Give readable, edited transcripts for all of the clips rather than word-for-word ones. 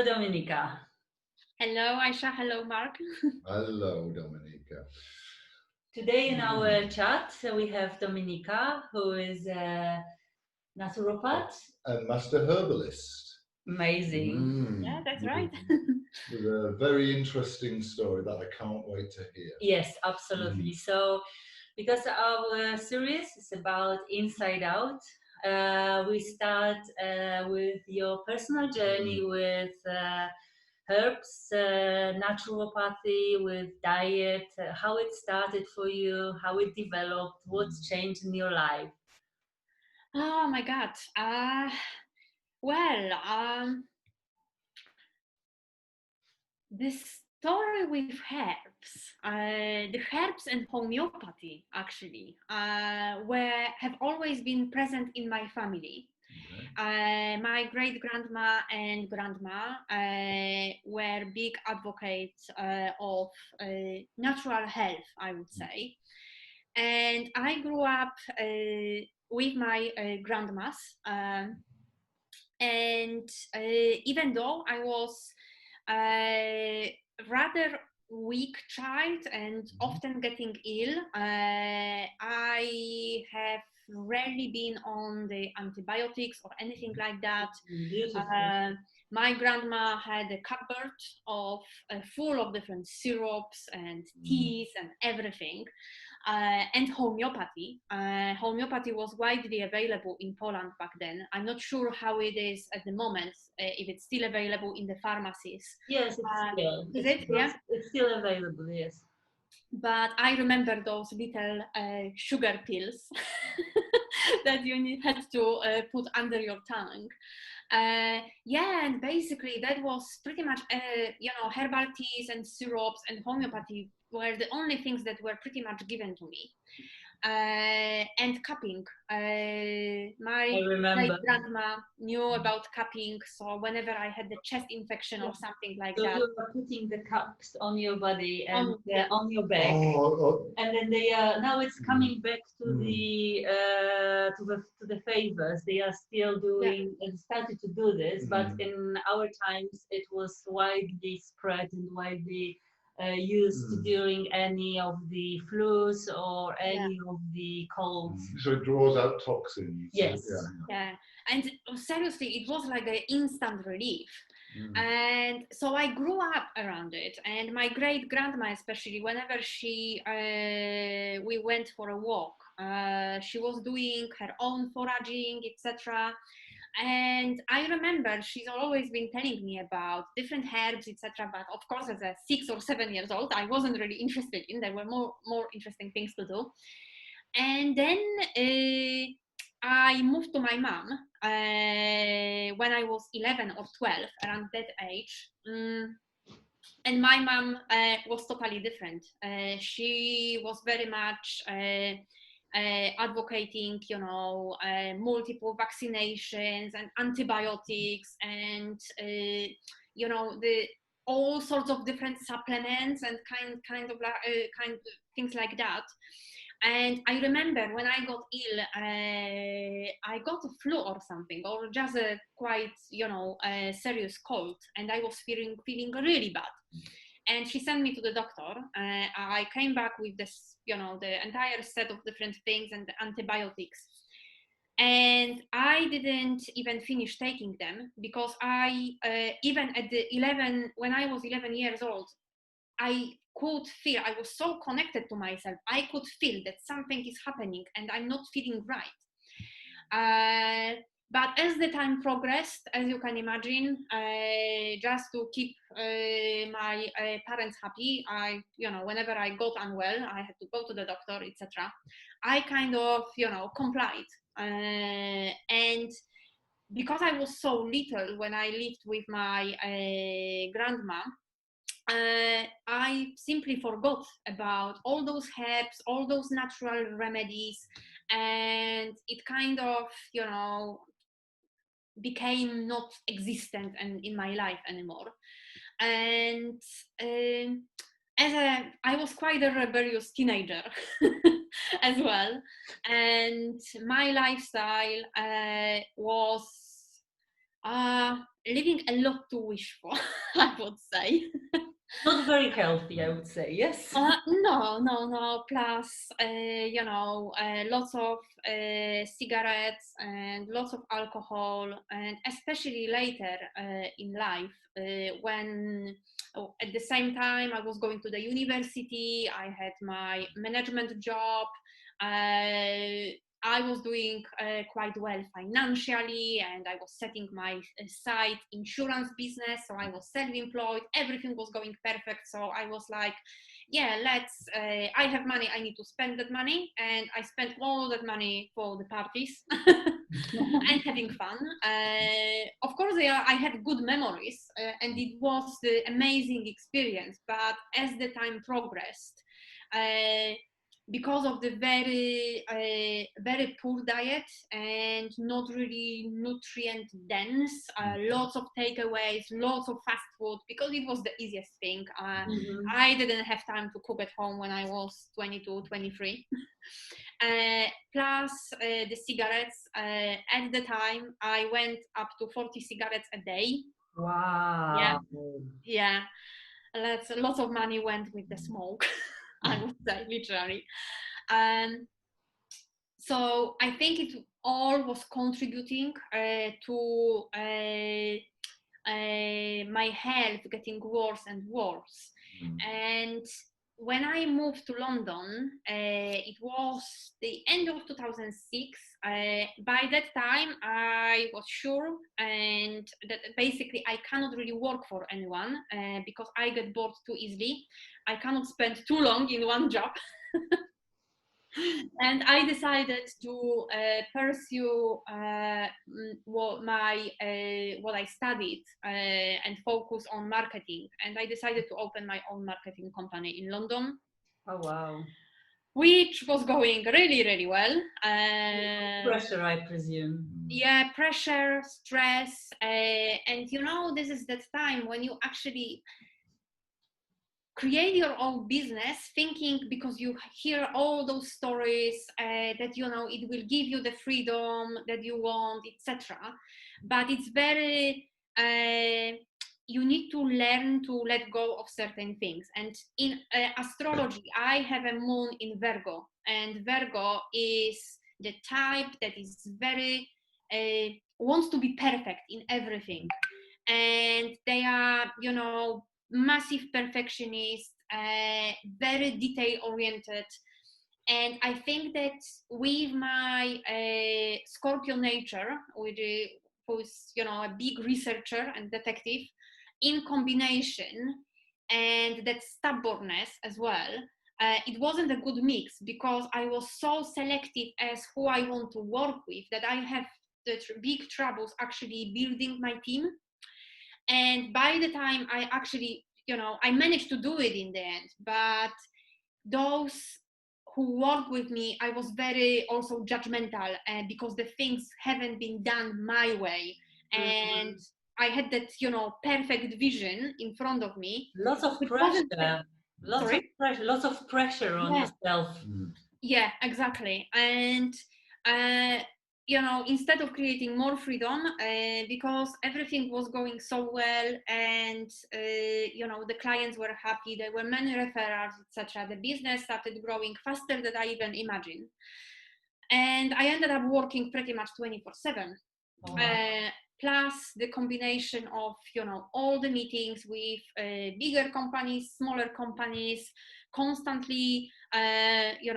Dominica. Hello, Aisha. Hello, Mark. Hello, Dominica. Today in our chat, we have Dominica, who is a naturopath. A master herbalist. Amazing. Yeah, that's right. With a very interesting story that I can't wait to hear. Yes, absolutely. So, because our series is about inside out, we start with your personal journey with herbs, naturopathy, with diet, how it started for you, how it developed, what's changed in your life. Oh my God. This story with herbs, the herbs and homeopathy actually, have always been present in my family. My great grandma and grandma were big advocates of natural health, I would say. And I grew up with my grandmas. And even though I was rather weak child and often getting ill, I have rarely been on the antibiotics or anything like that. My grandma had a cupboard of full of different syrups and teas and everything. And homeopathy. Homeopathy was widely available in Poland back then. I'm not sure how it is at the moment, if it's still available in the pharmacies. Yes, it's still available, yes. But I remember those little sugar pills that you had to put under your tongue. And basically that was pretty much, herbal teas and syrups and homeopathy were the only things that were pretty much given to me. And cupping. My great grandma knew about cupping, so whenever I had the chest infection or something like that, you were putting the cups on your body and on your back, and then they are now it's coming back to the favors. They are still doing and started to do this, but in our times it was widely spread and widely used during any of the flus or any of the colds. So it draws out toxins. Yes. And seriously, it was like an instant relief. And so I grew up around it. And my great grandma, especially, whenever we went for a walk, she was doing her own foraging, etc. And I remember she's always been telling me about different herbs, etc. But of course, as a 6 or 7 years old, I wasn't really interested in. There were more interesting things to do. And then I moved to my mom when I was 11 or 12, around that age. And my mom was totally different. She was very much advocating, multiple vaccinations and antibiotics and, all sorts of different supplements and kind of things like that. And I remember when I got ill, I got a flu or something, or just a quite, a serious cold, and I was feeling really bad. And she sent me to the doctor. I came back with this, the entire set of different things and the antibiotics. And I didn't even finish taking them because even when I was 11 years old, I could feel, I was so connected to myself, I could feel that something is happening and I'm not feeling right. But as the time progressed, as you can imagine, just to keep my parents happy, whenever I got unwell, I had to go to the doctor, etc. I kind of, complied. And because I was so little when I lived with my grandma, I simply forgot about all those herbs, all those natural remedies, and it kind of, became not existent and in my life anymore. And I was quite a rebellious teenager as well, and my lifestyle was Living a lot to wish for, I would say. Not very healthy, I would say, yes. No. Plus, lots of cigarettes and lots of alcohol, and especially later in life, when at the same time I was going to the university, I had my management job. I was doing quite well financially, and I was setting my side insurance business. So I was self-employed. Everything was going perfect. So I was like, yeah, I have money. I need to spend that money. And I spent all that money for the parties and having fun. Of course, I had good memories, and it was the amazing experience. But as the time progressed, because of the very poor diet and not really nutrient dense, lots of takeaways, lots of fast food, because it was the easiest thing. I didn't have time to cook at home when I was 22, 23. Plus the cigarettes. At the time, I went up to 40 cigarettes a day. Wow. Yeah. Lots of money went with the smoke. I would say, literally. So I think it all was contributing to my health getting worse and worse. And when I moved to London, it was the end of 2006. By that time, I was sure and that basically I cannot really work for anyone because I get bored too easily. I cannot spend too long in one job. And I decided to pursue what I studied and focus on marketing. And I decided to open my own marketing company in London. Oh, wow. Which was going really, really well. Pressure, I presume. Yeah, pressure, stress. And this is that time when you actually create your own business, thinking, because you hear all those stories that it will give you the freedom that you want, etc. But it's very you need to learn to let go of certain things. And in astrology, I have a moon in Virgo, and Virgo is the type that is very wants to be perfect in everything, and they are massive perfectionist, very detail oriented. And I think that with my Scorpio nature, who is a big researcher and detective, in combination, and that stubbornness as well, it wasn't a good mix, because I was so selective as who I want to work with that I have the big troubles actually building my team. And by the time I actually, I managed to do it in the end, but those who work with me, I was very also judgmental, because the things haven't been done my way. And I had that, perfect vision in front of me. Lots of pressure. Lots of pressure on yourself. Yeah, exactly. And instead of creating more freedom, because everything was going so well, and the clients were happy, there were many referrals, etc., the business started growing faster than I even imagined, and I ended up working pretty much 24/7. Plus the combination of all the meetings with bigger companies, smaller companies, constantly eat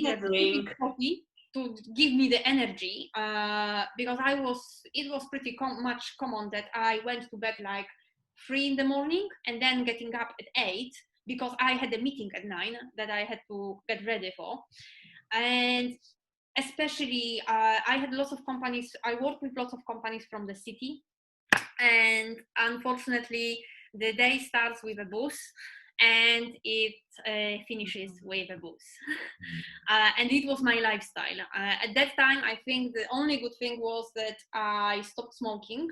a coffee to give me the energy, because it was pretty much common that I went to bed like 3 in the morning and then getting up at 8 because I had a meeting at 9 that I had to get ready for. And especially I had lots of companies, I work with lots of companies from the city, and unfortunately the day starts with a booth and it finishes with a booth. And it was my lifestyle. At that time, I think the only good thing was that I stopped smoking.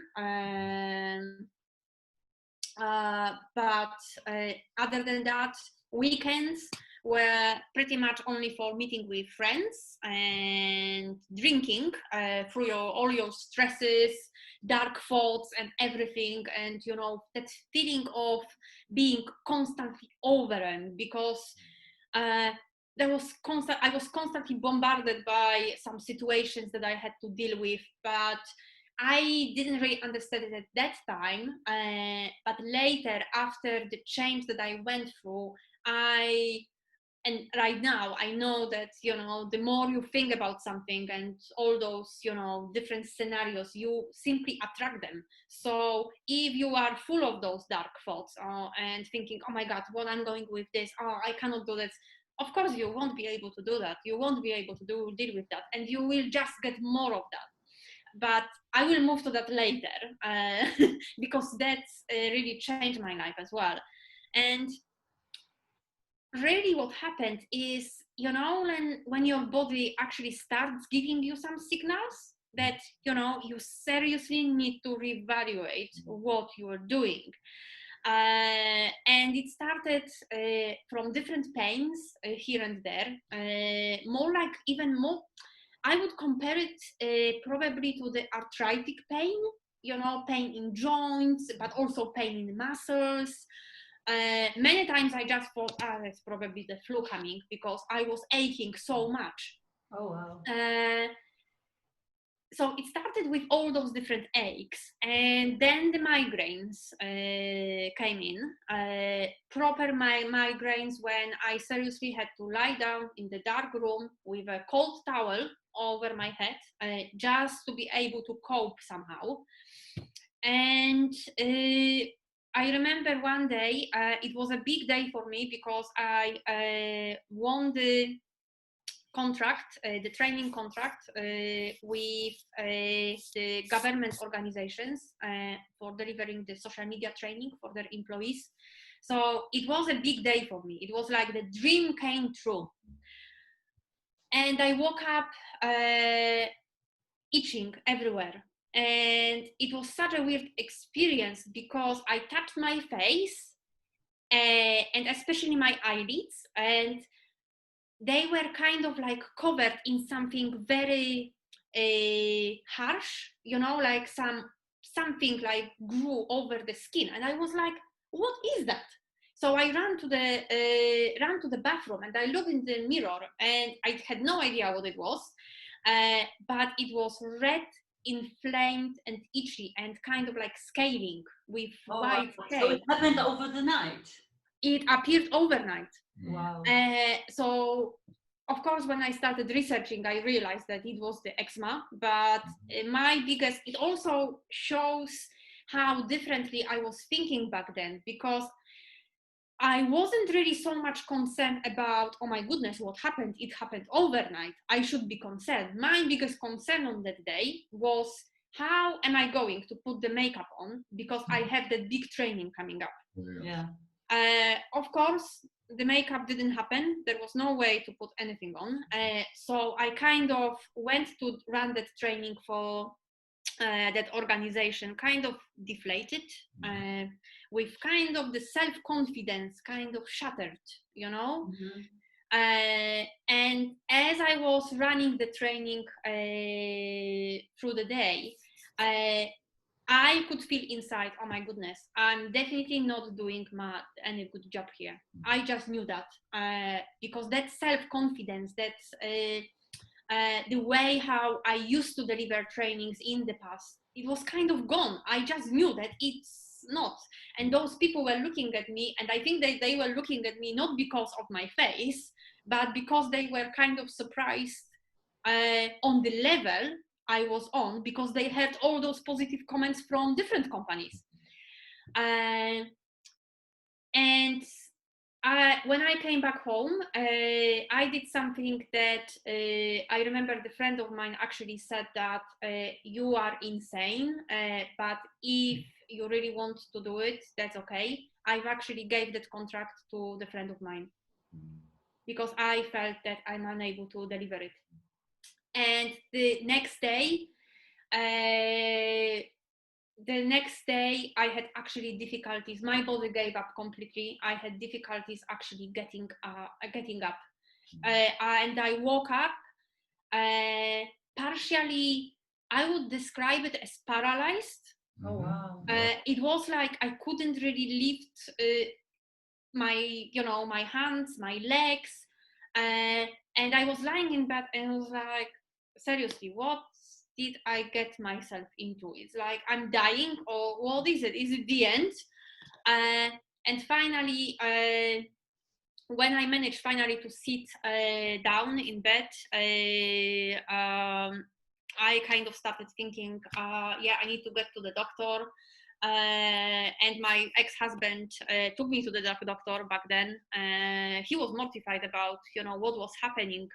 But other than that, weekends were pretty much only for meeting with friends and drinking through all your stresses, dark thoughts and everything. And, you know, that feeling of being constantly overwhelmed, because I was constantly bombarded by some situations that I had to deal with, but I didn't really understand it at that time. But later, after the change that I went through, and right now I know that, you know, the more you think about something and all those, you know, different scenarios, you simply attract them. So if you are full of those dark thoughts and thinking, oh my God, what I'm going with this, oh, I cannot do this, of course you won't be able to do that. You won't be able to deal with that, and you will just get more of that. But I will move to that later because that's really changed my life as well. And really what happened is, you know, when your body actually starts giving you some signals that, you know, you seriously need to reevaluate what you are doing. And it started from different pains here and there, even more, I would compare it probably to the arthritic pain, you know, pain in joints, but also pain in muscles. Many times I just thought, it's probably the flu coming, because I was aching so much. Oh, wow. So it started with all those different aches, and then the migraines came in, proper migraines, when I seriously had to lie down in the dark room with a cold towel over my head, just to be able to cope somehow. And I remember one day, it was a big day for me, because I won the contract, the training contract with the government organizations for delivering the social media training for their employees. So it was a big day for me. It was like the dream came true. And I woke up itching everywhere. And it was such a weird experience, because I touched my face and especially my eyelids, and they were kind of like covered in something very harsh, you know, like something like grew over the skin. And I was like, what is that? So I ran to the bathroom, and I looked in the mirror, and I had no idea what it was, but it was red, inflamed and itchy, and kind of like scaling with white Wow. scale. So it happened over the night? It appeared overnight. Wow. So of course, when I started researching, I realized that it was the eczema, but it also shows how differently I was thinking back then, because I wasn't really so much concerned about, oh my goodness, what happened? It happened overnight. I should be concerned. My biggest concern on that day was, how am I going to put the makeup on? Because I have that big training coming up. Yeah. Of course, the makeup didn't happen. There was no way to put anything on. So I kind of went to run that training for that organization, kind of deflated, with kind of the self-confidence kind of shattered, you know. And as I was running the training through the day, I could feel inside, oh my goodness, I'm definitely not doing any good job here. I just knew that, because that self-confidence, that's the way how I used to deliver trainings in the past, it was kind of gone. I just knew that it's not. And those people were looking at me, and I think that they were looking at me not because of my face, but because they were kind of surprised on the level I was on, because they heard all those positive comments from different companies. And when I came back home, I did something that I remember the friend of mine actually said that you are insane, but if you really want to do it, that's okay. I've actually gave that contract to the friend of mine, because I felt that I'm unable to deliver it. And the next day, the next day I had actually difficulties. My body gave up completely. I had difficulties actually getting up, and I woke up partially. I would describe it as paralyzed. Oh wow. It was like I couldn't really lift my hands, my legs, and I was lying in bed and I was like, seriously, what did I get myself into? It's like I'm dying, or what is it? Is it the end? And finally, when I managed finally to sit down in bed, I kind of started thinking, yeah, I need to get to the doctor. And my ex-husband took me to the doctor back then. He was mortified about, what was happening,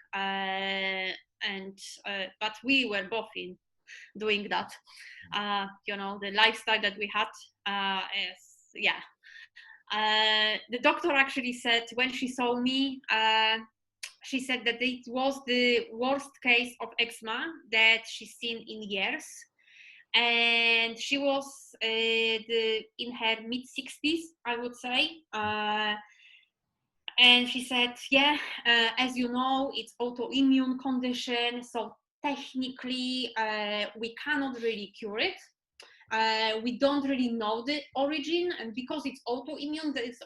but we were both in doing that. The lifestyle that we had the doctor actually said when she saw me, she said that it was the worst case of eczema that she's seen in years. And she was in her mid-60s, I would say. And she said, as you know, it's autoimmune condition, so technically we cannot really cure it. We don't really know the origin, and because it's autoimmune, there is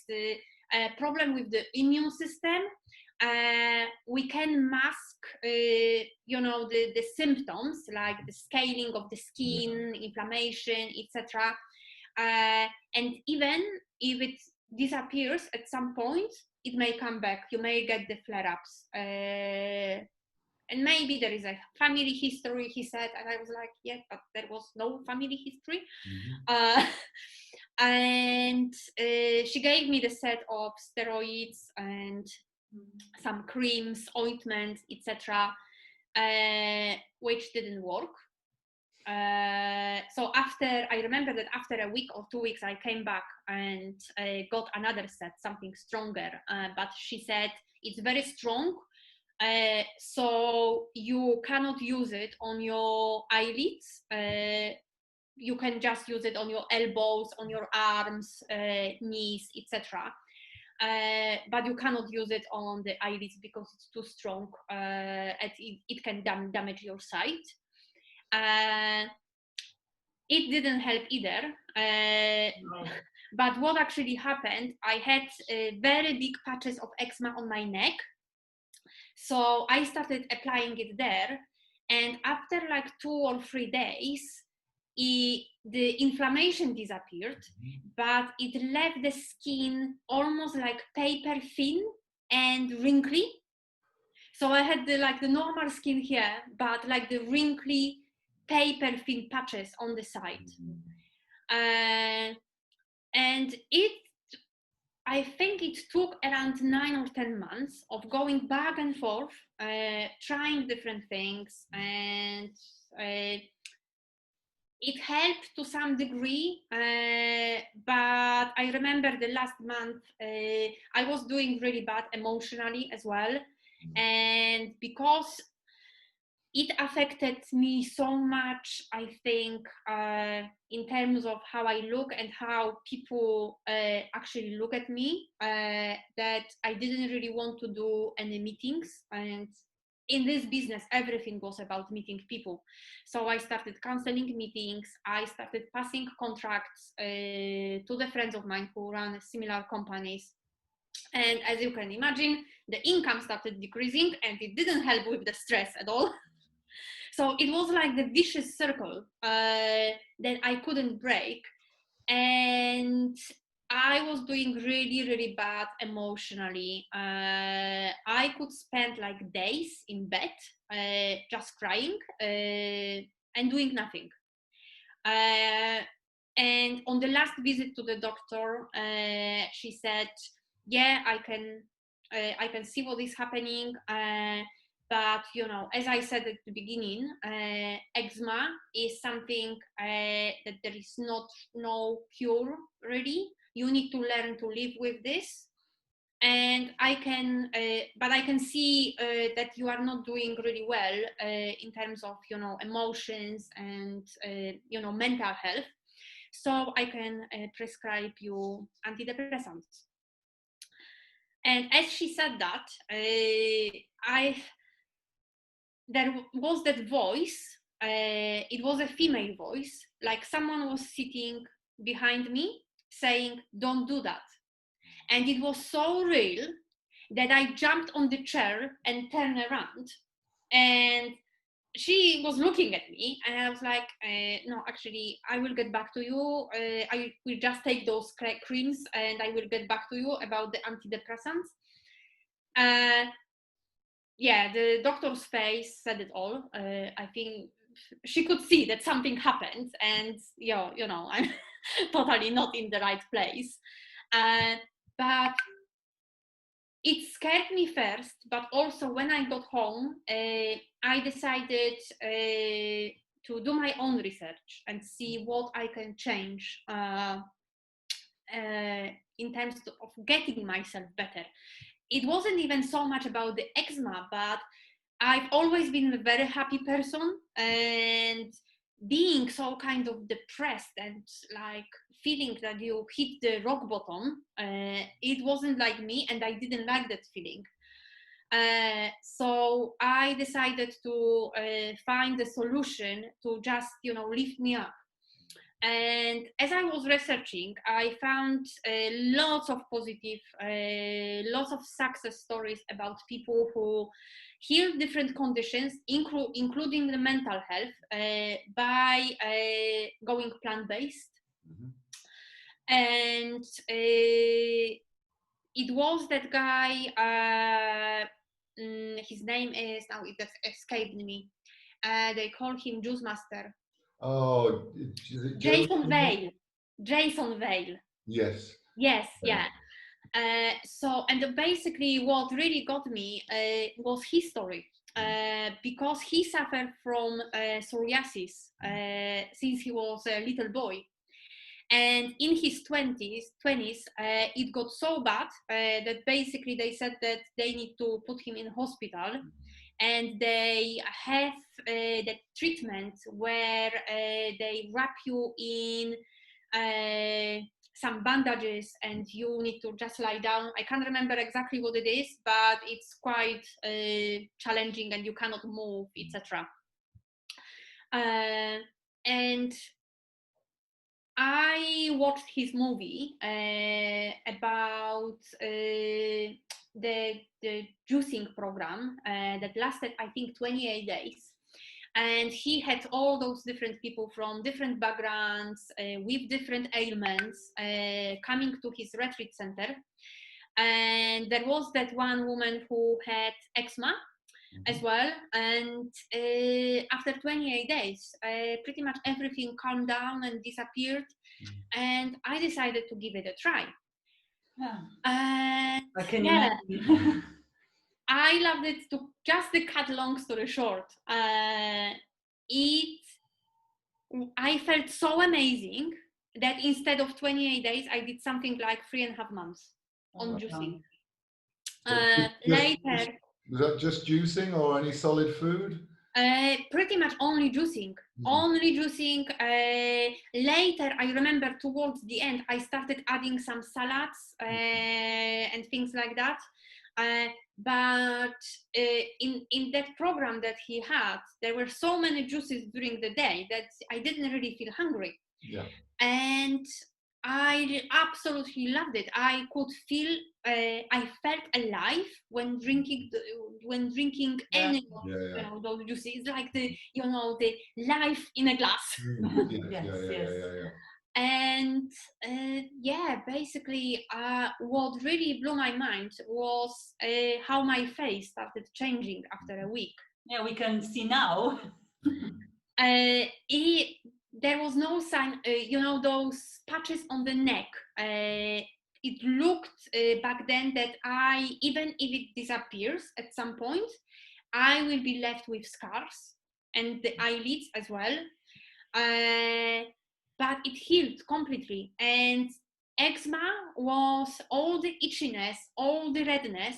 the problem with the immune system. We can mask, the symptoms like the scaling of the skin, inflammation, etc. And even if it disappears at some point, it may come back. You may get the flare-ups. And maybe there is a family history, he said. And I was like, yeah, but there was no family history. And she gave me the set of steroids and some creams, ointments, etc., which didn't work. So I remember that after a week or 2 weeks, I came back and got another set, something stronger. But she said, it's very strong. So you cannot use it on your eyelids. You can just use it on your elbows, on your arms, knees, etc. But you cannot use it on the eyelids because it's too strong, and it can damage your sight. It didn't help either. No. But what actually happened, I had very big patches of eczema on my neck. So I started applying it there. And after like 2 or 3 days, the inflammation disappeared, but it left the skin almost like paper thin and wrinkly. So I had the normal skin here, but like the wrinkly paper thin patches on the side. And I think it took around 9 or 10 months of going back and forth, trying different things, and it helped to some degree, but I remember the last month I was doing really bad emotionally as well, and because it affected me so much, I think, in terms of how I look and how people actually look at me, that I didn't really want to do any meetings. And in this business, everything was about meeting people. So I started canceling meetings. I started passing contracts to the friends of mine who run similar companies. And as you can imagine, the income started decreasing, and it didn't help with the stress at all. So it was like the vicious circle that I couldn't break. And I was doing really, really bad emotionally. I could spend like days in bed just crying and doing nothing. And on the last visit to the doctor, she said, yeah, I can see what is happening. But, as I said at the beginning, eczema is something that there is no cure, really. You need to learn to live with this. and I can see that you are not doing really well in terms of, you know, emotions and you know, mental health. So I can prescribe you antidepressants. And as she said that, there was that voice. It was a female voice, like someone was sitting behind me saying, "Don't do that." And it was so real that I jumped on the chair and turned around. And she was looking at me, and I was like, no, actually, I will get back to you. I will just take those creams and I will get back to you about the antidepressants. Yeah, the doctor's face said it all. I think she could see that something happened, and you know, I'm totally not in the right place. But it scared me first, but also when I got home, I decided to do my own research and see what I can change in terms of getting myself better. It wasn't even so much about the eczema, but I've always been a very happy person, and being so kind of depressed and like feeling that you hit the rock bottom, it wasn't like me, and I didn't like that feeling. So I decided to find a solution to just, you know, lift me up. And as I was researching, I found lots of positive, lots of success stories about people who heal different conditions, including the mental health, by going plant-based. Mm-hmm. And it was that guy, his name is, now it escaped me. They call him Juice Master. Oh, is it Jason Vale. Jason Vale. Yes. Yes, yeah. So, and basically what really got me was his story. Because he suffered from psoriasis since he was a little boy. And in his 20s, it got so bad that basically they said that they need to put him in hospital. And they have the treatment where they wrap you in some bandages and you need to just lie down. I can't remember exactly what it is, but it's quite challenging and you cannot move, etc. And I watched his movie about the juicing program that lasted, I think, 28 days. And he had all those different people from different backgrounds with different ailments coming to his retreat center. And there was that one woman who had eczema as well. And after 28 days, pretty much everything calmed down and disappeared. And I decided to give it a try. Yeah. And I can imagine. I loved it. To just to cut long story short, I felt so amazing that instead of 28 days, I did something like 3.5 months on juicing. Later. Was that just juicing or any solid food? Pretty much only juicing. Only juicing. Later, I remember towards the end, I started adding some salads and things like that. But in that program that he had, there were so many juices during the day that I didn't really feel hungry. Yeah. And I absolutely loved it. I could feel, I felt alive when drinking any of you know, those juices. It's like the, you know, the life in a glass. Yeah. And basically, what really blew my mind was how my face started changing after a week. Yeah, we can see now. There was no sign, you know, those patches on the neck. It looked back then that even if it disappears at some point, I will be left with scars and the eyelids as well. But it healed completely. And eczema was, all the itchiness, all the redness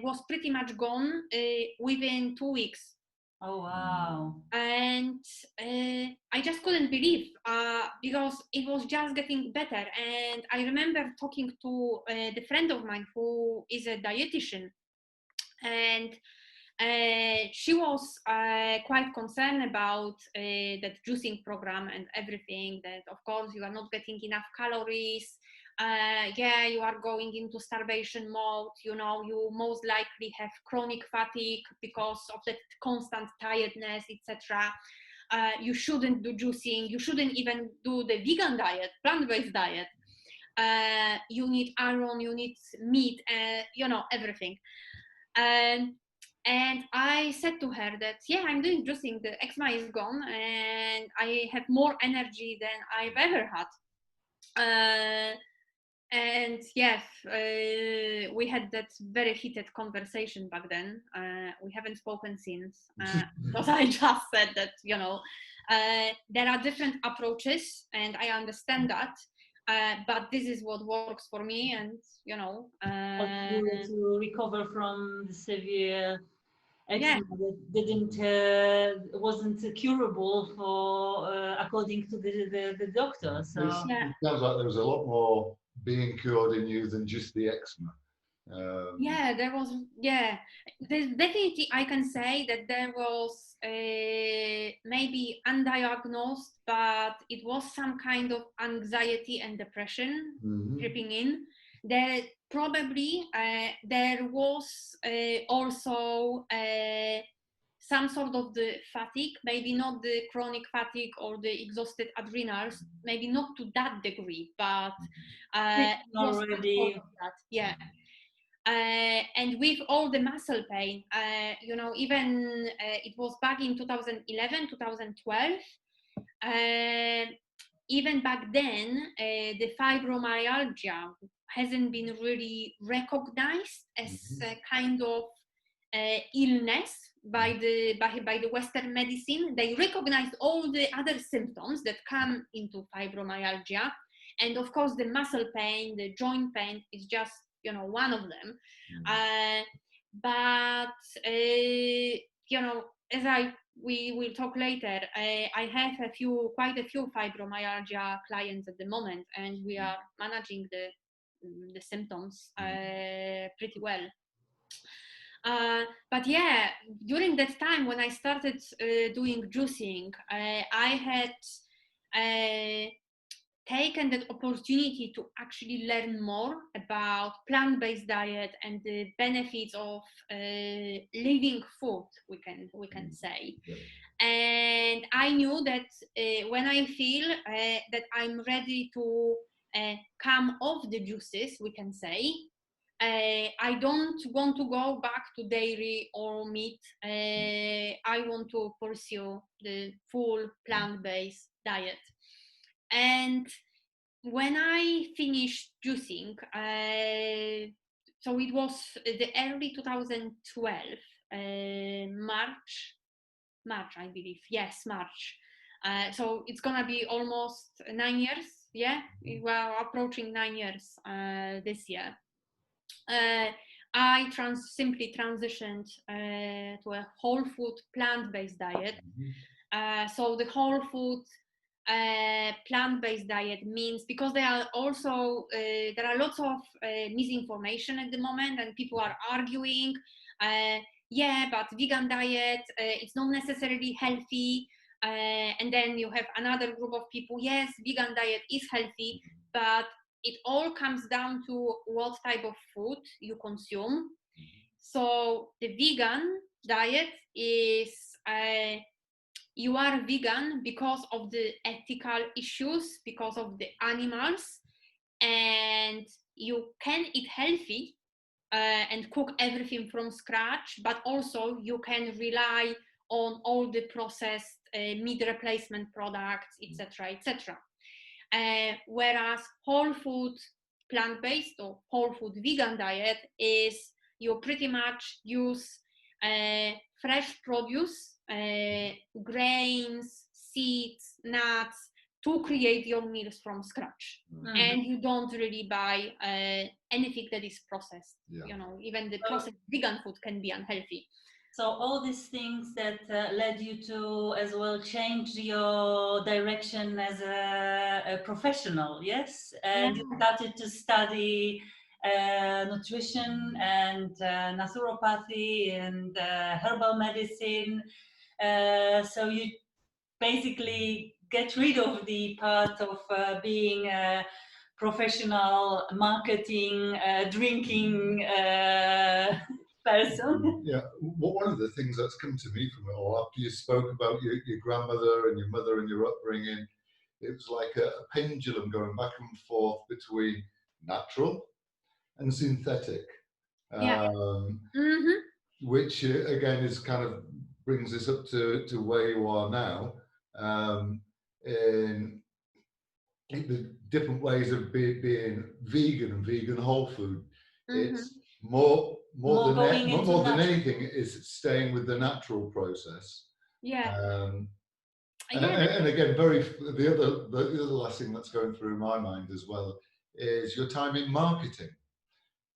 was pretty much gone within 2 weeks. Oh, wow. And I just couldn't believe because it was just getting better. And I remember talking to the friend of mine who is a dietitian, and she was quite concerned about that juicing program and everything, that of course you are not getting enough calories, yeah, you are going into starvation mode, you know, you most likely have chronic fatigue because of that constant tiredness, etc. You shouldn't do juicing, you shouldn't even do the vegan diet, plant-based diet. You need iron, you need meat, you know, everything. And I said to her that, yeah, I'm doing juicing, the eczema is gone, and I have more energy than I've ever had. And yes, we had that very heated conversation back then. We haven't spoken since, because I just said that, you know, there are different approaches, and I understand that. But this is what works for me, and you know, To recover from the severe yeah, eczema wasn't curable for according to the doctor. So yeah. It sounds like there was a lot more being cured in you than just the eczema. Yeah, there was, yeah, there's definitely, I can say that there was maybe undiagnosed, but it was some kind of anxiety and depression creeping in. There probably there was also some sort of the fatigue, maybe not the chronic fatigue or the exhausted adrenals, maybe not to that degree, but it was some sort of that, yeah. And with all the muscle pain, you know, even it was back in 2011, 2012. Even back then, the fibromyalgia hasn't been really recognized as a kind of illness by the Western medicine. They recognized all the other symptoms that come into fibromyalgia, and of course, the muscle pain, the joint pain is just, you know, one of them. But you know, as we will talk later, I have quite a few fibromyalgia clients at the moment, and we are managing the symptoms pretty well. But yeah, during that time when I started doing juicing, I had taken that opportunity to actually learn more about plant-based diet and the benefits of living food, we can say. And I knew that when I feel that I'm ready to come off the juices, we can say, I don't want to go back to dairy or meat. I want to pursue the full plant-based diet. And when I finished juicing, so it was the early 2012, March, I believe. Yes, March. So it's gonna be almost 9 years. Yeah, we're approaching 9 years this year. I simply transitioned to a whole food plant-based diet. So the whole food plant-based diet means, because there are lots of misinformation at the moment, and people are arguing, yeah, but vegan diet, it's not necessarily healthy. And then you have another group of people, yes, vegan diet is healthy, but it all comes down to what type of food you consume. So the vegan diet is you are vegan because of the ethical issues, because of the animals, and you can eat healthy and cook everything from scratch, but also you can rely on all the processed meat replacement products, etc., etc. Whereas whole food plant-based or whole food vegan diet is you pretty much use fresh produce, grains, seeds, nuts, to create your meals from scratch. And you don't really buy anything that is processed. You know, even the processed vegan food can be unhealthy. So all these things that led you to as well change your direction as a professional, yes? And you started to study nutrition and naturopathy and herbal medicine. So you basically get rid of the part of being a professional marketing, drinking person. Yeah, one of the things that's come to me from it all, after you spoke about your grandmother and your mother and your upbringing, it was like a pendulum going back and forth between natural and synthetic. Which again is kind of brings us up to where you are now, in the different ways of being vegan and vegan whole food. It's more than anything is staying with the natural process. And again, the other last thing that's going through my mind as well is your time in marketing.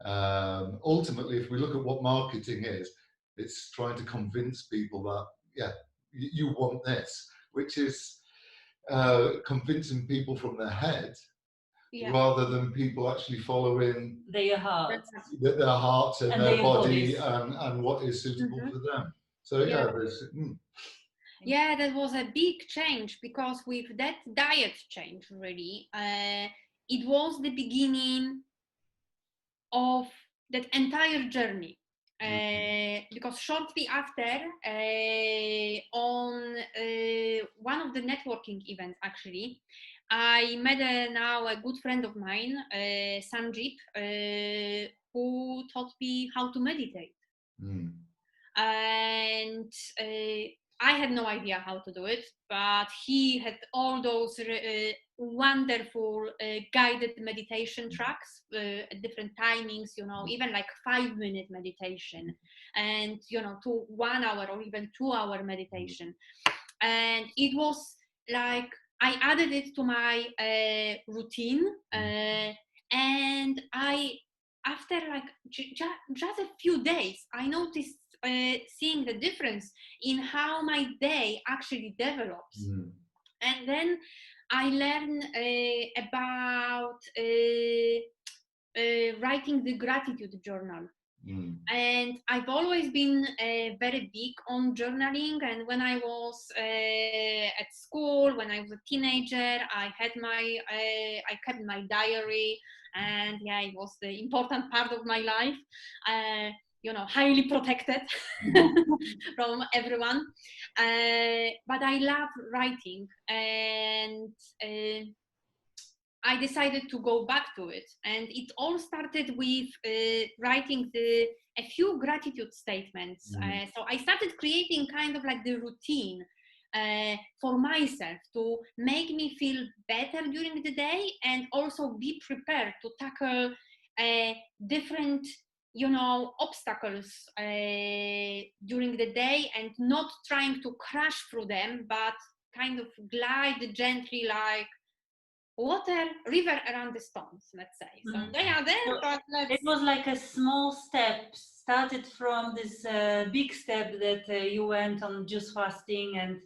Ultimately, if we look at what marketing is, it's trying to convince people that you want this, which is convincing people from their head rather than people actually following their hearts and their body and what is suitable for them. So yeah, that was a big change, because with that diet change, really, it was the beginning of that entire journey. Because shortly after, on one of the networking events, actually, I met now a good friend of mine, Sanjeev, who taught me how to meditate. And I had no idea how to do it, but he had all those wonderful guided meditation tracks at different timings, you know, even like 5-minute meditation, and, you know, to 1 hour or even 2-hour meditation. And it was like, I added it to my routine, and after like just a few days, I noticed seeing the difference in how my day actually develops. And then I learned about writing the gratitude journal. And I've always been very big on journaling. And when I was at school, when I was a teenager, I kept my diary, and it was the important part of my life. You know, highly protected from everyone. But I love writing, and I decided to go back to it. And it all started with writing a few gratitude statements. So I started creating kind of like the routine for myself to make me feel better during the day, and also be prepared to tackle different, you know, obstacles during the day, and not trying to crash through them, but kind of glide gently like river around the stones, let's say. So they are there, but it was like a small step, started from this big step that you went on juice fasting and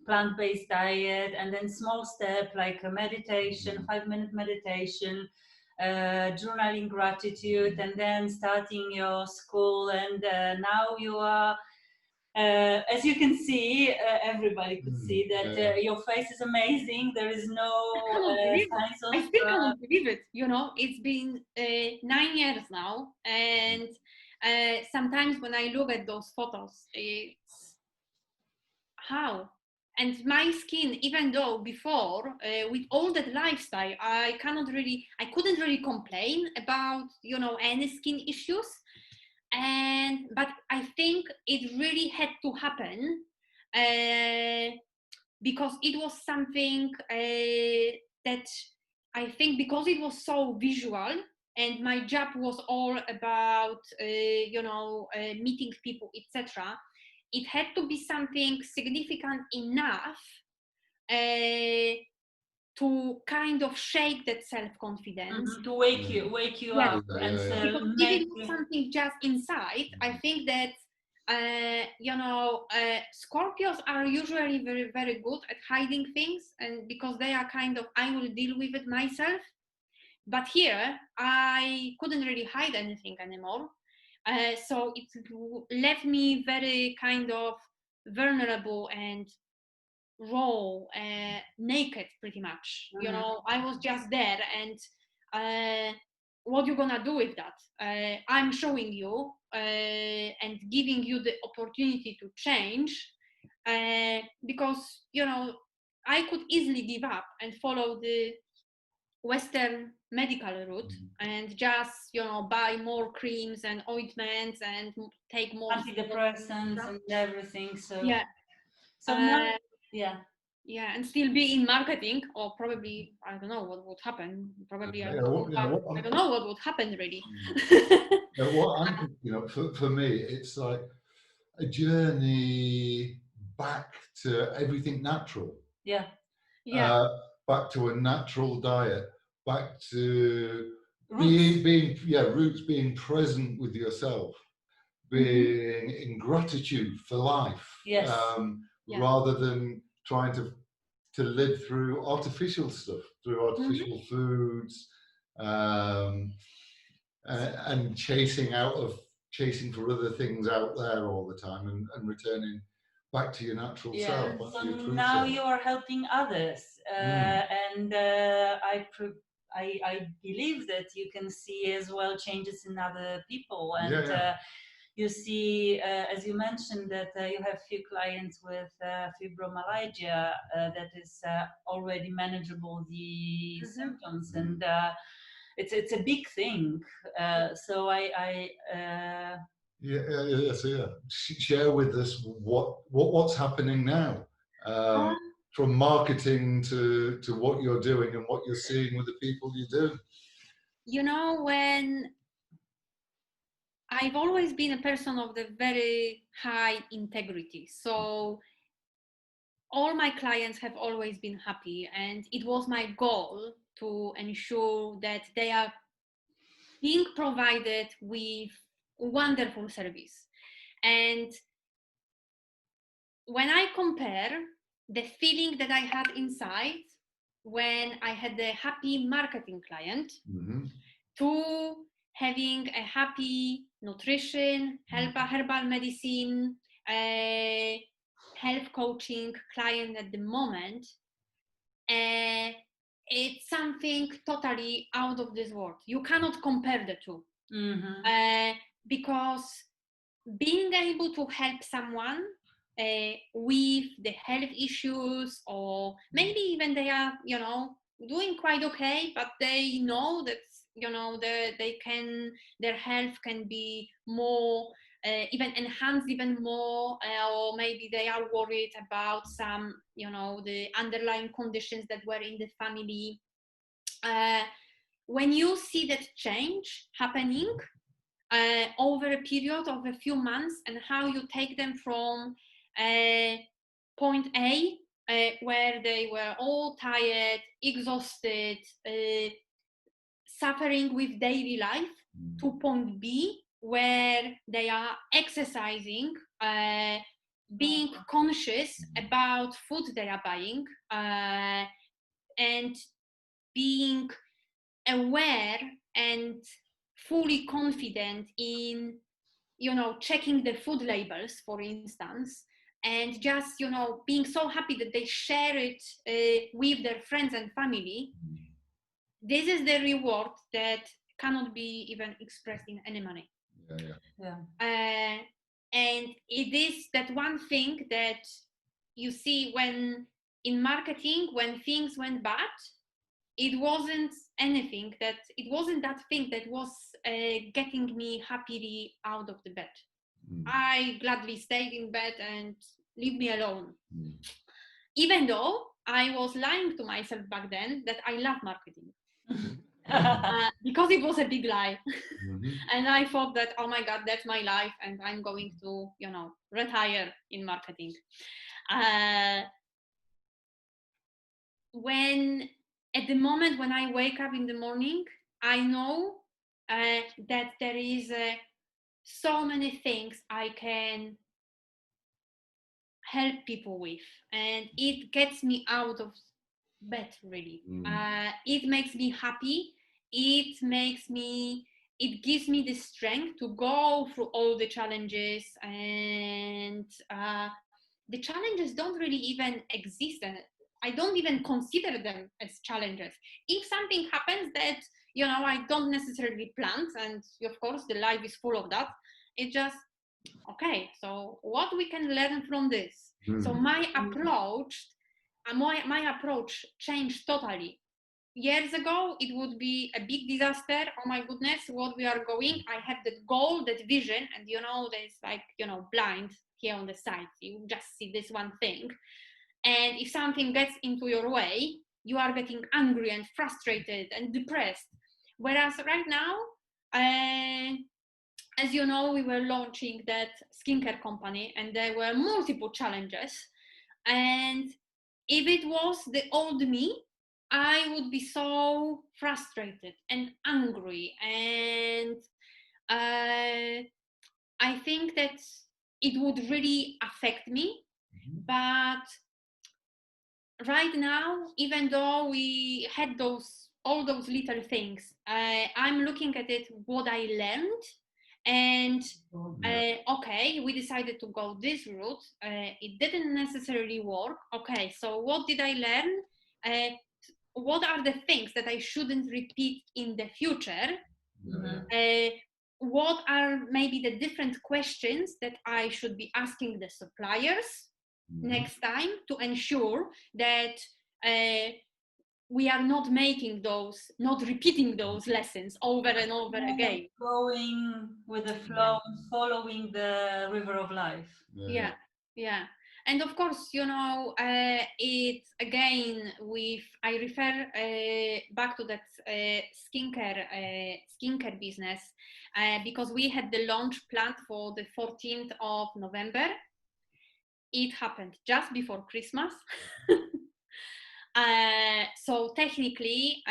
plant-based diet, and then small step like a meditation, 5-minute meditation, journaling gratitude, and then starting your school. And now you are, as you can see, everybody could see that your face is amazing. There is no signs of... I still cannot believe it. You know, it's been 9 years now, and sometimes when I look at those photos, it's how. And my skin, even though before, with all that lifestyle, I couldn't really complain about, you know, any skin issues. But I think it really had to happen because it was something that I think, because it was so visual, and my job was all about, you know, meeting people, etc. It had to be something significant enough to kind of shake that self-confidence. To wake you Yeah. up and Because make even something just inside, I think that Scorpios are usually very, very good at hiding things, and because they are kind of, I will deal with it myself. But here, I couldn't really hide anything anymore. So it left me very kind of vulnerable and raw, naked, pretty much. You know, I was just there, and what you gonna do with that? I'm showing you and giving you the opportunity to change, because I could easily give up and follow the Western medical route and just buy more creams and ointments and take more antidepressants and everything. So yeah. now, Yeah, and still be in marketing, or probably I don't know what would happen. Probably I don't know what would happen really. What I'm thinking, for me, it's like a journey back to everything natural. Yeah. Back to a natural diet. Back to roots, being present with yourself, being in gratitude for life. Yes. Rather than trying to live through artificial stuff, through artificial foods, and chasing for other things out there all the time, and returning back to your natural self. So now you are helping others, and I believe that you can see as well changes in other people, and you see, as you mentioned, that you have few clients with fibromyalgia that is already manageable, the symptoms, and it's a big thing. So share with us what's happening now, from marketing to what you're doing and what you're seeing with the people you do. When I've always been a person of the very high integrity, so all my clients have always been happy, and it was my goal to ensure that they are being provided with wonderful service. And when I compare the feeling that I had inside when I had a happy marketing client to having a happy nutrition, herbal medicine, health coaching client at the moment, it's something totally out of this world. You cannot compare the two. Because being able to help someone with the health issues, or maybe even they are doing quite okay, but they know that their health can be more even enhanced even more, or maybe they are worried about some the underlying conditions that were in the family. When you see that change happening over a period of a few months, and how you take them from point A, where they were all tired, exhausted, suffering with daily life, to point B, where they are exercising, being conscious about food they are buying, and being aware and fully confident in checking the food labels, for instance, and just being so happy that they share it with their friends and family. This is the reward that cannot be even expressed in any money. And it is that one thing that you see when in marketing, when things went bad, it wasn't that thing that was getting me happily out of the bed. I gladly stayed in bed and leave me alone. Even though I was lying to myself back then that I love marketing. Because it was a big lie. And I thought that, oh my God, that's my life, and I'm going to, retire in marketing. When at the moment when I wake up in the morning, I know that there is so many things I can help people with, and it gets me out of bed really. It makes me happy. It gives me the strength to go through all the challenges, and the challenges don't really even exist, and I don't even consider them as challenges. If something happens that, you know, I don't necessarily plan, and of course the life is full of that, it just, okay, so what we can learn from this? So my approach changed totally. Years ago, it would be a big disaster. Oh my goodness, what we are going. I have that goal, that vision, and you know, there's like, you know, blind here on the side. You just see this one thing. And if something gets into your way, you are getting angry and frustrated and depressed. Whereas right now, as you know, we were launching that skincare company, and there were multiple challenges. And if it was the old me, I would be so frustrated and angry. And I think that it would really affect me. But right now, even though we had all those little things, I'm looking at it, what I learned. And okay, we decided to go this route. It didn't necessarily work. Okay, so what did I learn? What are the things that I shouldn't repeat in the future? What are maybe the different questions that I should be asking the suppliers next time to ensure that we are not repeating those lessons over and over again. Going with the flow, following the river of life. Yeah. And of course, you know, it's again I refer back to that skincare business because we had the launch planned for the 14th of November. It happened just before Christmas. So technically,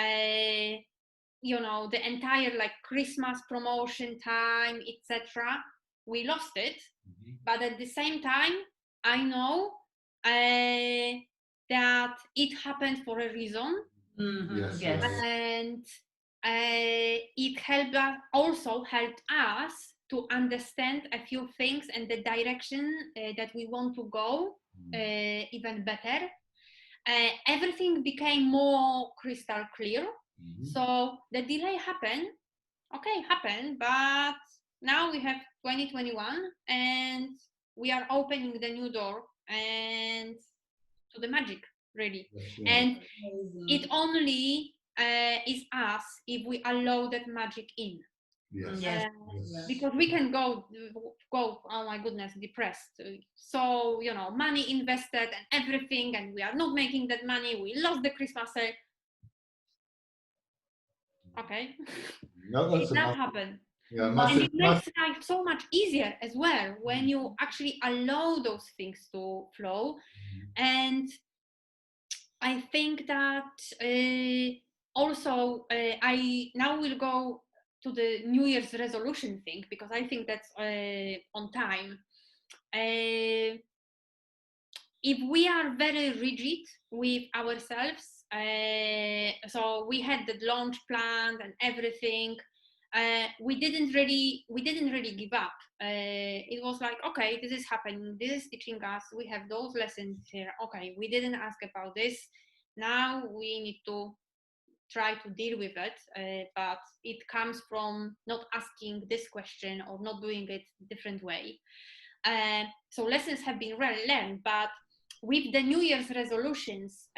you know, the entire like Christmas promotion time, etc., we lost it. But at the same time, I know that it happened for a reason. Yes. And it also helped us to understand a few things and the direction that we want to go even better. Everything became more crystal clear. So the delay happened, but now we have 2021 and we are opening the new door and to the magic, really. And it only is us if we allow that magic in. Because we can go, oh my goodness, depressed. So, you know, money invested and everything, and we are not making that money. We lost the Christmas sale. Okay. It does happen. And it makes life so much easier as well when you actually allow those things to flow. And I think that also I now will go to the New Year's resolution thing because I think that's on time. If we are very rigid with ourselves, so we had the launch plan and everything, we didn't really give up. It was like, okay, this is happening, this is teaching us, we have those lessons here. Okay, we didn't ask about this, now we need to try to deal with it, but it comes from not asking this question or not doing it different way. So lessons have been learned, but with the New Year's resolutions,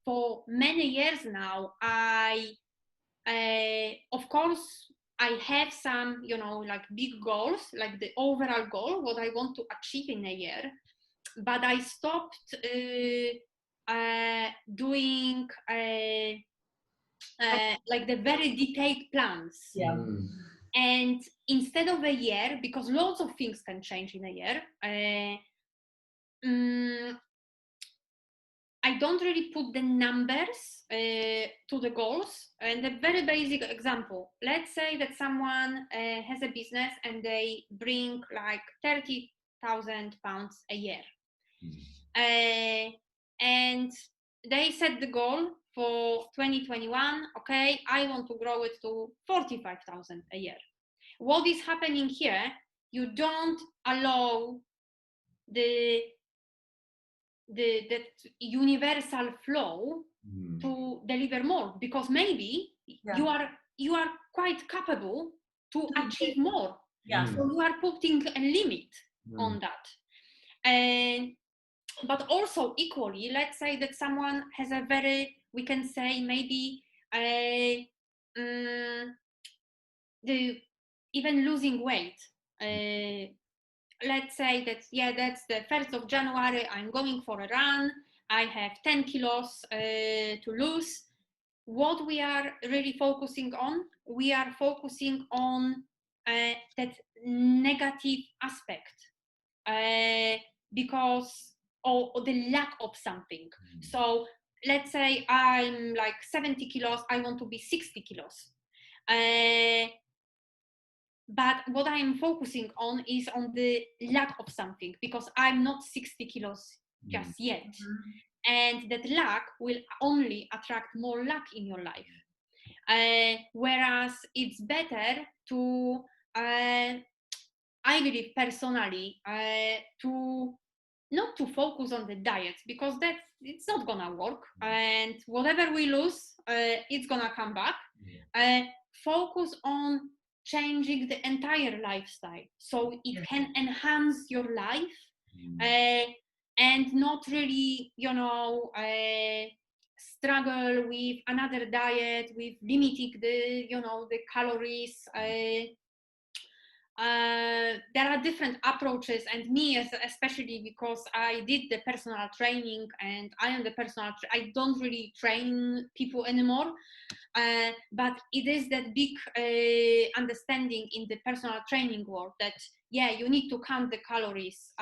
for many years now, of course, I have some, you know, like big goals, like the overall goal, what I want to achieve in a year, but I stopped doing like the very detailed plans. And instead of a year, because lots of things can change in a year, I don't really put the numbers to the goals. And a very basic example, let's say that someone has a business and they bring like £30,000 a year. And they set the goal for 2021, okay, I want to grow it to 45,000 a year. What is happening here? You don't allow that universal flow to deliver more, because maybe you are quite capable to achieve more. So you are putting a limit on that. And but also equally, let's say that someone has a very, we can say maybe even losing weight. Let's say that, yeah, that's the 1st of January, I'm going for a run, I have 10 kilos to lose. What we are really focusing on, we are focusing on that negative aspect, because or the lack of something. So let's say I'm like 70 kilos, I want to be 60 kilos. But what I am focusing on is on the lack of something, because I'm not 60 kilos just yet. And that lack will only attract more luck in your life. Whereas it's better to, I believe personally, to not to focus on the diet, because it's not gonna work. And whatever we lose, it's gonna come back. Focus on changing the entire lifestyle so it can enhance your life, and not really, struggle with another diet, with limiting the calories. There are different approaches, and me especially, because I did the personal training and I am the I don't really train people anymore, but it is that big understanding in the personal training world that you need to count the calories,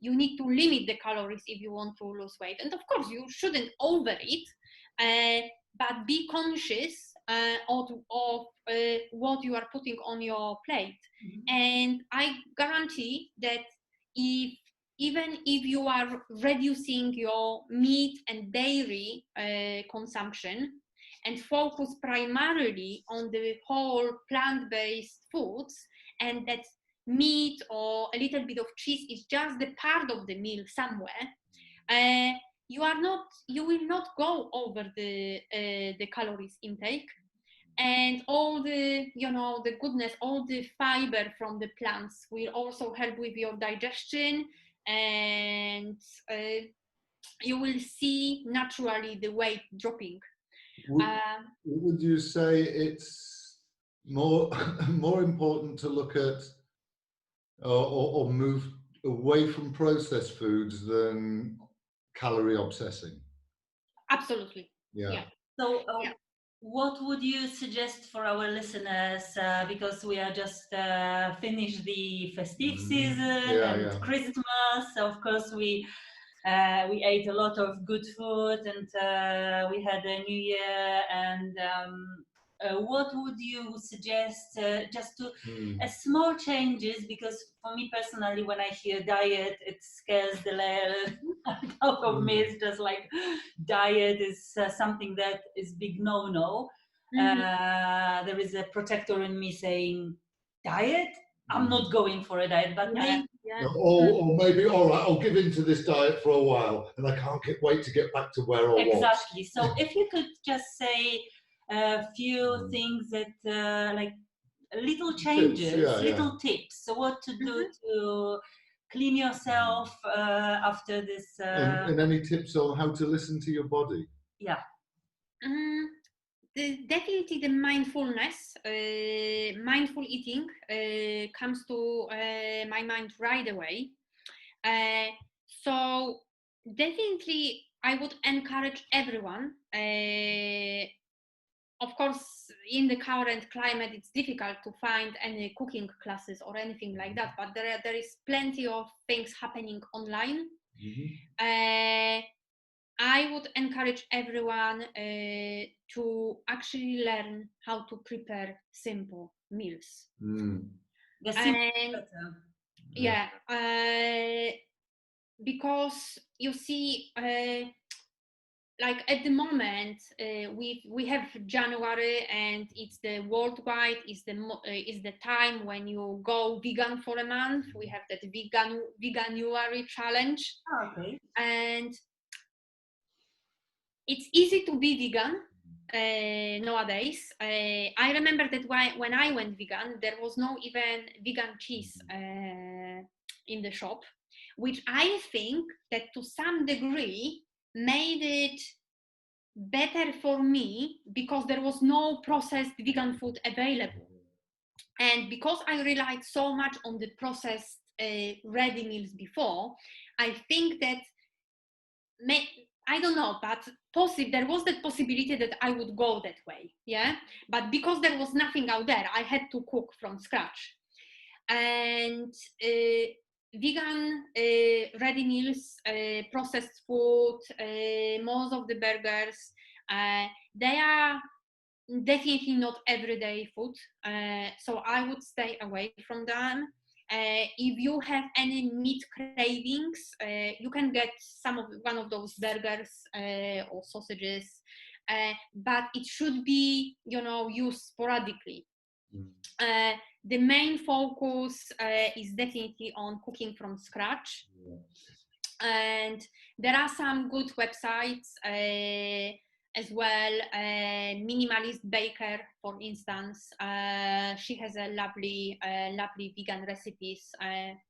you need to limit the calories if you want to lose weight, and of course you shouldn't overeat, but be conscious of what you are putting on your plate. And I guarantee that even if you are reducing your meat and dairy consumption and focus primarily on the whole plant-based foods, and that meat or a little bit of cheese is just the part of the meal somewhere, you will not go over the calories intake, and all the the goodness, all the fiber from the plants will also help with your digestion, and you will see naturally the weight dropping. Would you say it's more important to look at or move away from processed foods than calorie obsessing? Absolutely. Yeah. So what would you suggest for our listeners, because we are just finished the festive season and Christmas, so of course we ate a lot of good food, and we had a new year, and what would you suggest, just to small changes, because for me personally, when I hear diet, it scares the out of me. It's just like diet is something that is big no. There is a protector in me saying diet, I'm not going for a diet, but maybe or maybe, all right, I'll give in to this diet for a while and I can't wait to get back to where I was. Exactly. So if you could just say a few things that like little changes, little tips. So what to do to clean yourself after this. And any tips on how to listen to your body? Yeah. Definitely the mindfulness, mindful eating comes to my mind right away. So definitely I would encourage everyone. Of course, in the current climate, it's difficult to find any cooking classes or anything like that, but there is plenty of things happening online. I would encourage everyone to actually learn how to prepare simple meals. The simple And better. yeah, because you see, like at the moment, we have January, and it's the worldwide is the time when you go vegan for a month. We have that veganuary challenge. Oh, okay. And it's easy to be vegan nowadays. I remember that when I went vegan, there was no even vegan cheese in the shop, which I think that to some degree made it better for me because there was no processed vegan food available. And because I relied so much on the processed ready meals before, I think that I don't know, but there was that possibility that I would go that way, yeah. But because there was nothing out there, I had to cook from scratch. And vegan ready meals, processed food, most of the burgers, they are definitely not everyday food. So I would stay away from them. If you have any meat cravings, you can get one of those burgers or sausages, but it should be, used sporadically. The main focus is definitely on cooking from scratch. And there are some good websites as well. Minimalist Baker, for instance, she has a lovely vegan recipes,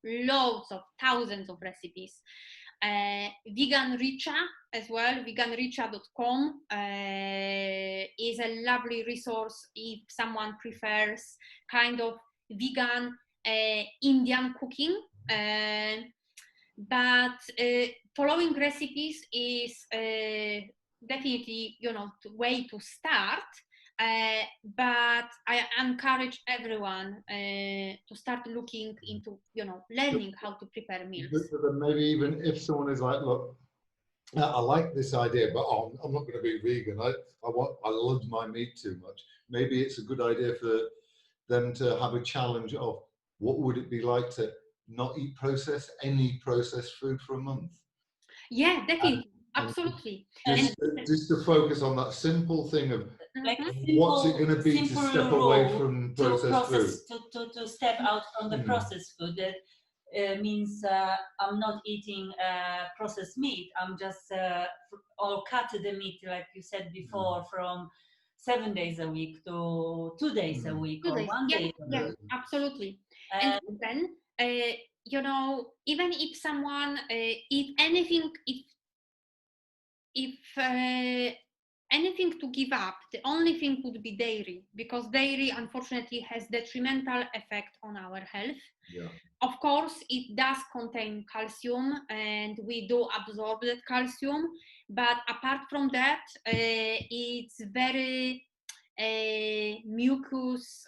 loads of thousands of recipes. Vegan Richa as well, veganricha.com is a lovely resource if someone prefers kind of vegan Indian cooking. But following recipes is definitely, way to start. But I encourage everyone to start looking into, learning how to prepare meals. But then maybe even if someone is like, look, I like this idea, but I'm not going to be vegan. I love my meat too much. Maybe it's a good idea for them to have a challenge of what would it be like to not eat any processed food for a month. Yeah, definitely. Absolutely. Just to focus on that simple thing of like what's it going to be to step away from processed food. To step out from the processed food. That means I'm not eating processed meat. I'm just or cut the meat, like you said before, from 7 days a week to 2 days a week or 1 day. Yeah, absolutely. And then even if someone eat anything, if anything to give up, the only thing would be dairy, because dairy unfortunately has detrimental effect on our health. Of course, it does contain calcium, and we do absorb that calcium, but apart from that, it's very mucus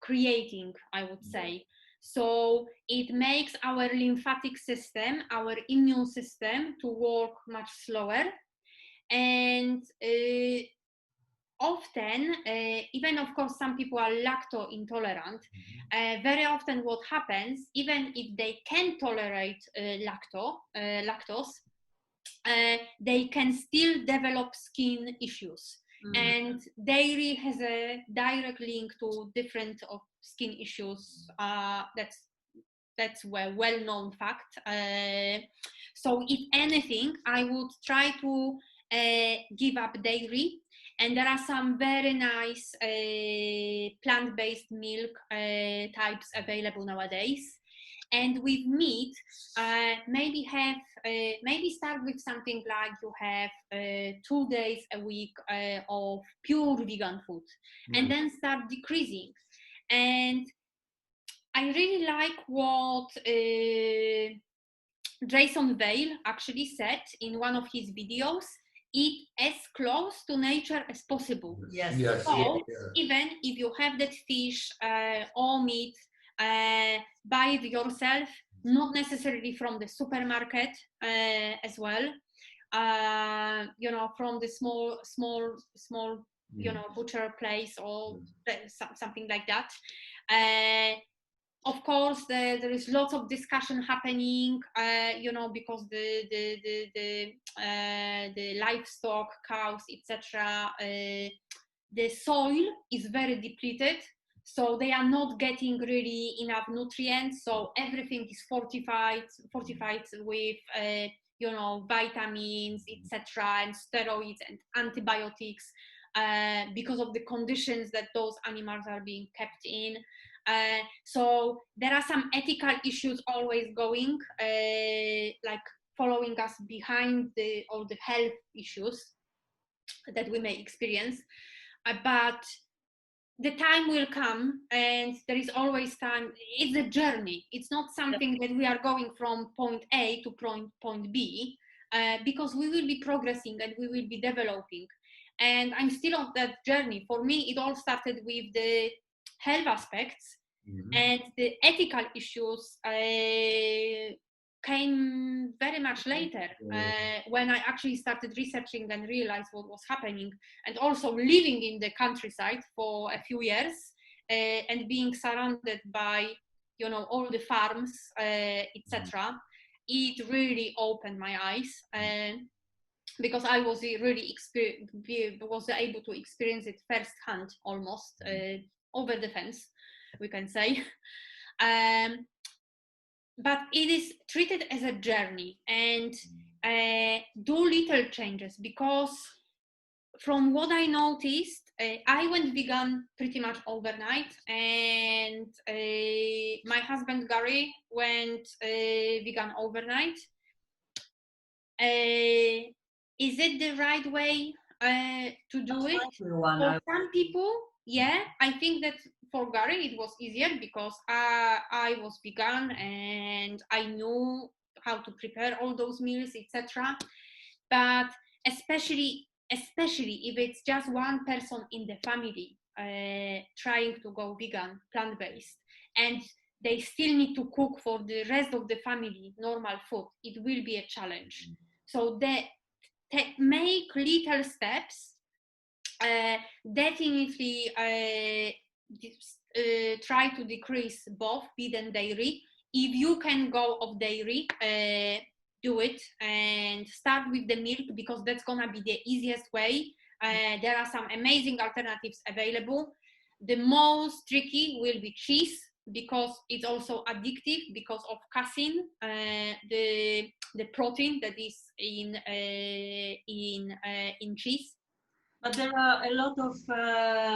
creating, I would say. So it makes our lymphatic system, our immune system, to work much slower. And often, even of course, some people are lactose intolerant. Very often what happens, even if they can tolerate lactose, they can still develop skin issues. And dairy has a direct link to different of skin issues. That's a well-known fact. So if anything, I would try to give up dairy. And there are some very nice plant-based milk types available nowadays. And with meat, maybe start with something like you have 2 days a week of pure vegan food, and then start decreasing. And I really like what Jason Vale actually said in one of his videos: eat as close to nature as possible. Yes. So even if you have that fish or meat, buy it yourself, not necessarily from the supermarket as well. you know, from the small you know, butcher place or something like that. Of course, there is lots of discussion happening, you know, because the livestock, cows, etc. The soil is very depleted, so they are not getting really enough nutrients. So everything is fortified with you know, vitamins, etc., and steroids and antibiotics, because of the conditions that those animals are being kept in. So there are some ethical issues always going, like following us behind all the health issues that we may experience. But the time will come, and there is always time. It's a journey. It's not something that we are going from point A to point B, because we will be progressing and we will be developing. And I'm still on that journey. For me, it all started with the health aspects, and the ethical issues came very much later, when I actually started researching and realized what was happening, and also living in the countryside for a few years, and being surrounded by, you know, all the farms, etc. It really opened my eyes, because I was really was able to experience it firsthand, almost over the fence, we can say. But it is treated as a journey, and do little changes, because from what I noticed, I went vegan pretty much overnight, and my husband Gary went vegan overnight. Is it the right way to do it? For some people, yeah, I think that for Gary it was easier, because I was vegan and I knew how to prepare all those meals, etc. But especially if it's just one person in the family trying to go vegan, plant-based, and they still need to cook for the rest of the family normal food, it will be a challenge. So make little steps. Definitely try to decrease both feed and dairy. If you can go off dairy, do it, and start with the milk, because that's gonna be the easiest way. There are some amazing alternatives available. The most tricky will be cheese, because it's also addictive because of casein, the protein that is in cheese. But there are a lot of,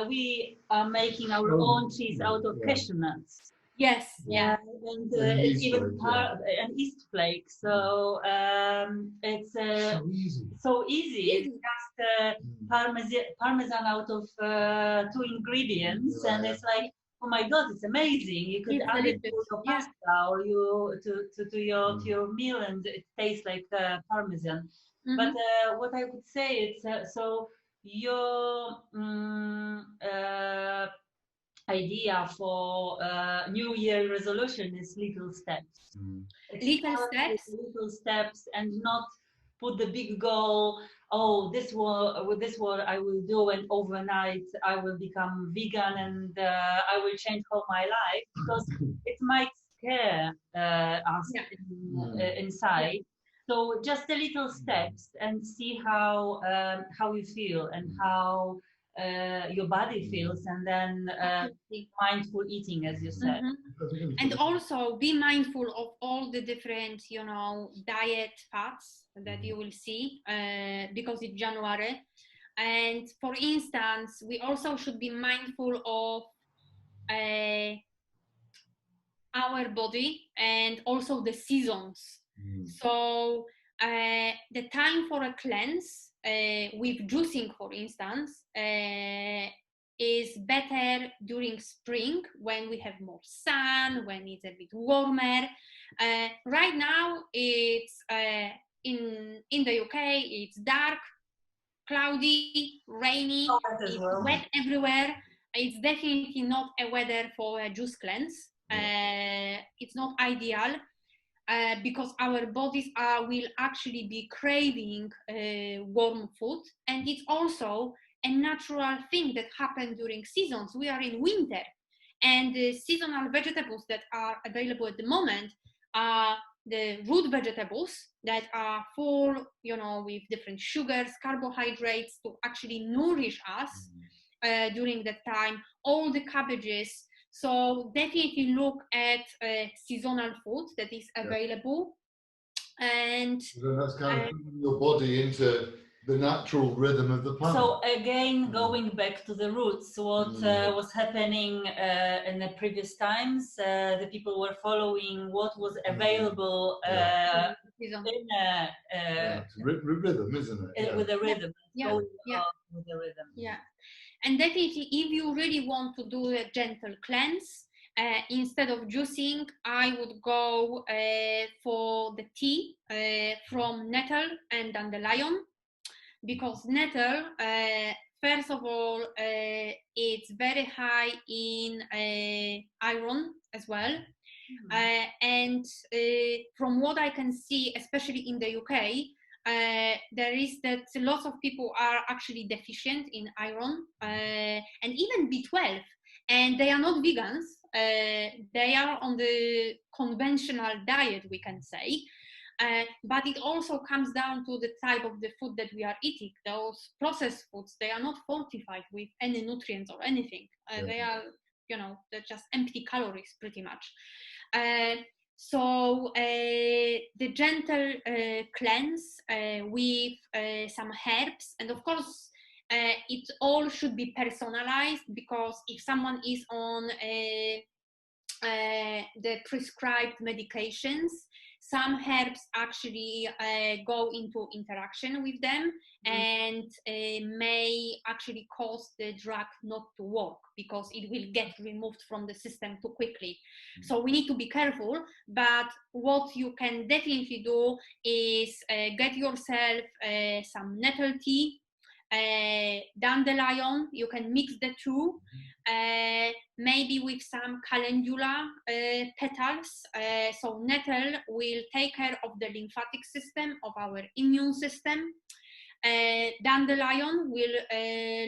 we are making our own cheese out of cashew nuts. Yes, yeah, and it's even an yeast flake. So it's so easy. It's just parmesan out of 2 ingredients, and it's like, oh my God, it's amazing. You could add it to your pasta, or to your meal, and it tastes like parmesan. But what I would say is, so your idea for New Year resolution is little steps. Little steps, and not put the big goal. Oh, this one I will do, and overnight I will become vegan, and I will change all my life, because it might scare us inside. So just the little steps, and see how you feel, and how your body feels, and then mindful eating, as you said. And also be mindful of all the different, you know, diet fads that you will see, because it's January. And for instance, we also should be mindful of our body, and also the seasons. So the time for a cleanse, with juicing, for instance, is better during spring, when we have more sun, when it's a bit warmer. Right now, it's in the UK, it's dark, cloudy, rainy, it's wet everywhere. It's definitely not a weather for a juice cleanse. It's not ideal. because our bodies will actually be craving warm food, and it's also a natural thing that happens during seasons. We are in winter, and the seasonal vegetables that are available at the moment are the root vegetables that are full, with different sugars, carbohydrates to actually nourish us during that time. All the cabbages. So definitely look at seasonal food that is available. And then that's kind of putting your body into the natural rhythm of the plant. So again, going back to the roots, what was happening in the previous times, the people were following what was available in rhythm, isn't it? with the rhythm. With the rhythm. Yeah. And definitely, if you really want to do a gentle cleanse, instead of juicing, I would go for the tea from nettle and dandelion, because nettle, first of all, it's very high in iron as well. And from what I can see, especially in the UK, there is that lots of people are actually deficient in iron and even B12, and they are not vegans. They are on the conventional diet, we can say. But it also comes down to the type of the food that we are eating. Those processed foods, they are not fortified with any nutrients or anything. They are, they're just empty calories pretty much. So the gentle cleanse with some herbs, and of course it all should be personalized, because if someone is on the prescribed medications, some herbs actually go into interaction with them and may actually cause the drug not to work, because it will get removed from the system too quickly. So we need to be careful, but what you can definitely do is get yourself some nettle tea, dandelion. You can mix the two, maybe with some calendula petals. So nettle will take care of the lymphatic system, of our immune system. Dandelion will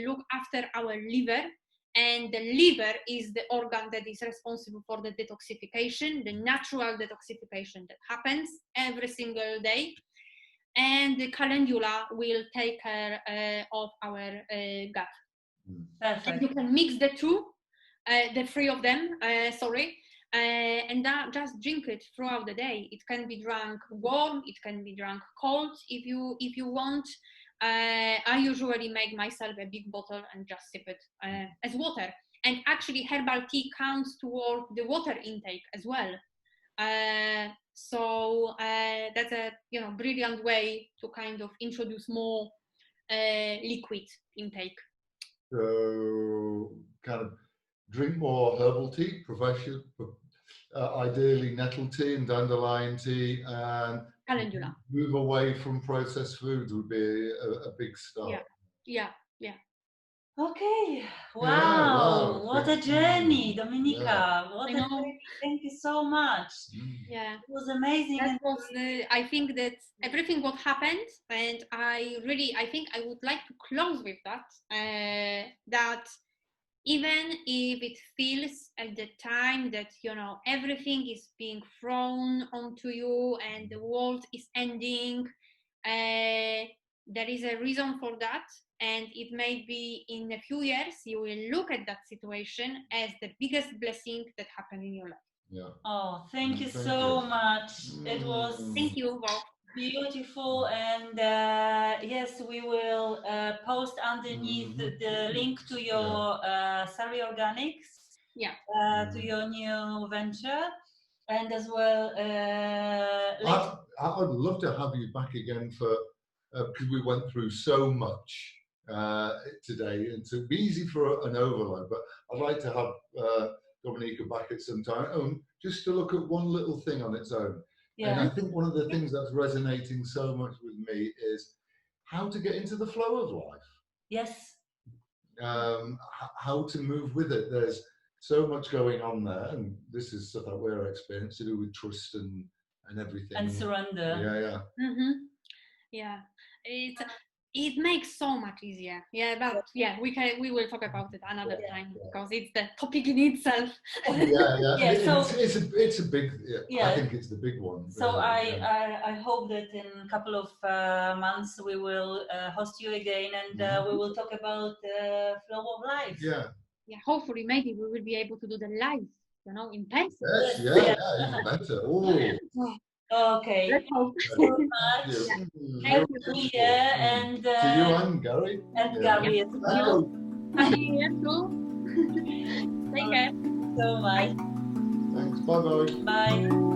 look after our liver, and the liver is the organ that is responsible for the detoxification, the natural detoxification that happens every single day. And the calendula will take care of our gut. Perfect. And you can mix the two, the three of them, and just drink it throughout the day. It can be drunk warm, it can be drunk cold if you want. I usually make myself a big bottle and just sip it as water. And actually, herbal tea counts toward the water intake as well. So that's a brilliant way to kind of introduce more liquid intake. So kind of drink more herbal tea, ideally nettle tea and dandelion tea, and calendula. Move away from processed foods would be a big start. Yeah. Okay. Wow. What a journey, Dominica. What a journey. Thank you so much. Yeah. It was amazing. That was I think that everything what happened, and I think I would like to close with that, that even if it feels at the time that everything is being thrown onto you and the world is ending, there is a reason for that, and it may be in a few years you will look at that situation as the biggest blessing that happened in your life. Yeah. Oh, thank you so much. It was thank you beautiful, and yes, we will post underneath the link to your Sari Organics, to your new venture, and as well I would love to have you back again for because we went through so much today, and it'd be easy for an overload, but I'd like to have Dominica back at some time, just to look at one little thing on its own. And I think one of the things that's resonating so much with me is how to get into the flow of life. Yes. How to move with it. There's so much going on there, and this is stuff that we're experiencing to do with trust and and everything. And surrender. Yeah. Mm-hmm. Yeah, it makes so much easier. Yeah, but yeah, we will talk about it another time because it's the topic in itself. So it's a big. I think it's the big one. So I hope that in a couple of months we will host you again, and we will talk about the flow of life. Yeah, hopefully maybe we will be able to do the live, in person. Yes, yeah, even better. Oh. Okay. Let's hope. Thank you so much. Happy New Year, and to you and Gary. And Gary as well. See you too. Take care. So much. Thanks. Bye-bye. Bye.